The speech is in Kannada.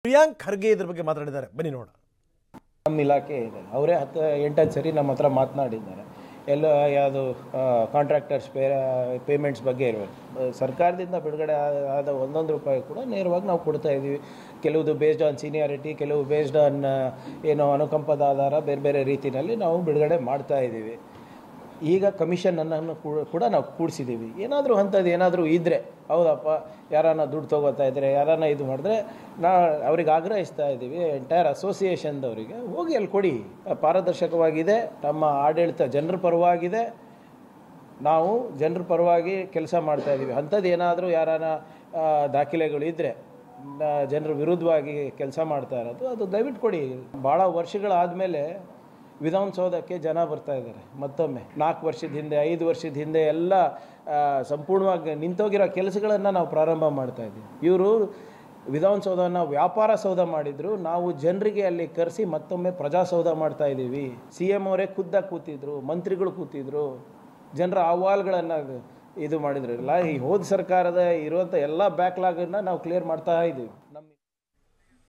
ಪ್ರಿಯಾಂಕ್ ಖರ್ಗೆ ಇದ್ರ ಬಗ್ಗೆ ಮಾತಾಡಿದ್ದಾರೆ, ಬನ್ನಿ ನೋಡ. ನಮ್ಮ ಇಲಾಖೆ ಇದೆ, ಅವರೇ 8 ಸರಿ ನಮ್ಮ ಹತ್ರ ಮಾತನಾಡಿದ್ದಾರೆ. ಎಲ್ಲ ಯಾವುದು ಕಾಂಟ್ರಾಕ್ಟರ್ಸ್ ಪೇಮೆಂಟ್ಸ್ ಬಗ್ಗೆ ಇರಬೇಕು. ಸರ್ಕಾರದಿಂದ ಬಿಡುಗಡೆ ಆದ ಒಂದೊಂದು ರೂಪಾಯಿ ಕೂಡ ನೇರವಾಗಿ ನಾವು ಕೊಡ್ತಾ ಇದ್ದೀವಿ. ಕೆಲವುದು ಬೇಸ್ಡ್ ಆನ್ ಸೀನಿಯಾರಿಟಿ, ಕೆಲವು ಬೇಸ್ಡ್ ಆನ್ ಏನೋ ಅನುಕಂಪದ ಆಧಾರ, ಬೇರೆ ಬೇರೆ ರೀತಿಯಲ್ಲಿ ನಾವು ಬಿಡುಗಡೆ ಮಾಡ್ತಾ ಇದ್ದೀವಿ. ಈಗ ಕಮಿಷನನ್ನು ಕೂಡ ನಾವು ಕೂಡಿಸಿದ್ದೀವಿ. ಏನಾದರೂ ಅಂಥದ್ದು ಏನಾದರೂ ಇದ್ದರೆ, ಹೌದಪ್ಪ ಯಾರನ್ನ ದುಡ್ಡು ತೊಗೋತಾ ಇದ್ದರೆ, ಯಾರನ್ನ ಇದು ಮಾಡಿದ್ರೆ ಅವ್ರಿಗೆ ಆಗ್ರಹಿಸ್ತಾ ಇದ್ದೀವಿ. ಎಂಟೈರ್ ಅಸೋಸಿಯೇಷನ್ದವರಿಗೆ ಹೋಗಿ ಅಲ್ಲಿ ಕೊಡಿ. ಪಾರದರ್ಶಕವಾಗಿದೆ, ನಮ್ಮ ಆಡಳಿತ ಜನರ ಪರವಾಗಿದೆ, ನಾವು ಜನರ ಪರವಾಗಿ ಕೆಲಸ ಮಾಡ್ತಾಯಿದ್ದೀವಿ. ಅಂಥದ್ದು ಏನಾದರೂ ಯಾರನ್ನ ದಾಖಲೆಗಳು ಇದ್ದರೆ, ಜನರ ವಿರುದ್ಧವಾಗಿ ಕೆಲಸ ಮಾಡ್ತಾ ಇರೋದು, ಅದು ದಯವಿಟ್ಟು ಕೊಡಿ. ಭಾಳ ವರ್ಷಗಳಾದಮೇಲೆ ವಿಧಾನಸೌಧಕ್ಕೆ ಜನ ಬರ್ತಾ ಇದ್ದಾರೆ. ಮತ್ತೊಮ್ಮೆ 4 ವರ್ಷದ ಹಿಂದೆ, 5 ವರ್ಷದ ಹಿಂದೆ ಎಲ್ಲ ಸಂಪೂರ್ಣವಾಗಿ ನಿಂತೋಗಿರೋ ಕೆಲಸಗಳನ್ನು ನಾವು ಪ್ರಾರಂಭ ಮಾಡ್ತಾ ಇದ್ದೀವಿ. ಇವರು ವಿಧಾನಸೌಧವನ್ನು ವ್ಯಾಪಾರ ಸೌಧ ಮಾಡಿದರು, ನಾವು ಜನರಿಗೆ ಅಲ್ಲಿ ಕರೆಸಿ ಮತ್ತೊಮ್ಮೆ ಪ್ರಜಾಸೌಧ ಮಾಡ್ತಾ ಇದ್ದೀವಿ. CM ಅವರೇ ಖುದ್ದಾಗಿ ಕೂತಿದ್ರು, ಮಂತ್ರಿಗಳು ಕೂತಿದ್ರು, ಜನರ ಅಹವಾಲುಗಳನ್ನು ಇದು ಮಾಡಿದ್ರಲ್ಲ. ಈ ಹೋದ ಸರ್ಕಾರದ ಇರುವಂಥ ಎಲ್ಲ ಬ್ಯಾಕ್ಲಾಗನ್ನು ನಾವು ಕ್ಲಿಯರ್ ಮಾಡ್ತಾ ಇದ್ದೀವಿ.